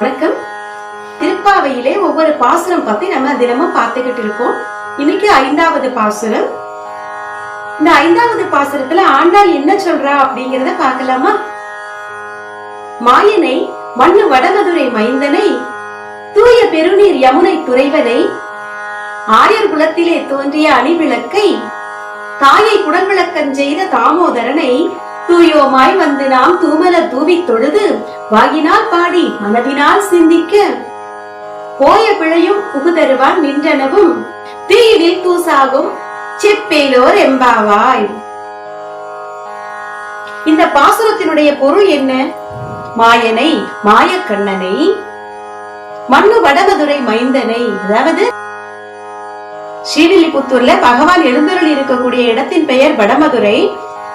வணக்கம். திருப்பாவையிலே ஒவ்வொரு பாசுரம் பத்தி நம்ம தினமும் பார்த்துக்கிட்டு இருக்கோம். இன்னைக்கு 5வது பாசுரம். இந்த 5வது பாசுரத்துல ஆண்டாள் என்ன சொல்றா அப்படிங்கறத பார்க்கலாமா? மாயனை மண்ணு வடமதுரை மைந்தனை தூய பெருநீர் யமுனை துறைவனை ஆயர் குலத்திலே தோன்றிய அணிவிளக்கை தாயை குடவிளக்கஞ் செய்த தாமோதரனை தூயோமாய் வந்து நாம் தூமல தூவி தொழுது வாகினால் பாடி மனதினால் சிந்திக்க போய பிழையும் புகுதருவான் நின்றனவும் தீயில் தூசாகும் செப்பேலோர் எம்பாவாய். இந்த பாசுரத்தினுடைய பொருள் என்ன? மாயனை மாயக்கண்ணனை, மண்ணு வடமதுரை மைந்தனை, அதாவது ஸ்ரீவில்லிபுத்தூர்ல பகவான் எழுந்தருள் இருக்கக்கூடிய இடத்தின் பெயர் வடமதுரை.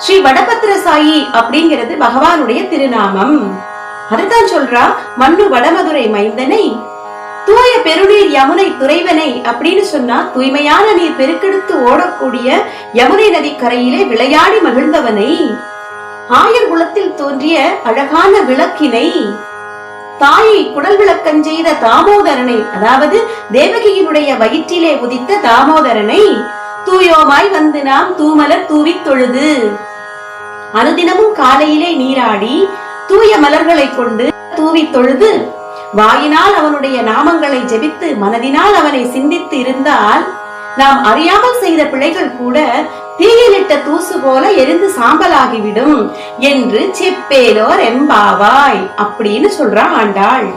ஸ்ரீ வடபத்திரசாயி அப்படிங்கிறது பகவானுடைய திருநாமம். அதுதான் சொல்றா, மண்ணு வடமதுரை மைந்தனை தூய பெருநீர் யமுனை துறைவனை அப்படின்னு சொன்னா தூய்மையான நீர் பெருக்கெடுத்து ஓடக்கூடிய யமுனை நதி கரையிலே விளையாடி மகிழ்ந்தவனை, ஆயர் குலத்தில் தோன்றிய அழகான விளக்கினை, தாயை குடல் விளக்கஞ் செய்த தாமோதரனை, அதாவது தேவகியினுடைய வயிற்றிலே உதித்த தாமோதரனை தூயோமாய் வந்து நாம் தூமலர் தூவி தொழுது, அனுதினமும் காலையிலே நீராடி தூய மலர்களை கொண்டு தூவி தொழுது வாயினால் அவனுடைய நாமங்களை ஜெபித்து மனதினால் அவனை சிந்தித்து இருந்தால் நாம் அறியாமல் செய்த பிழைகள் கூட தீயிலிட்ட தூசு போல எரிந்து சாம்பலாகிவிடும் என்று செப்பேலோர் எம்பாவாய் அப்படின்னு சொல்றா ஆண்டாள்.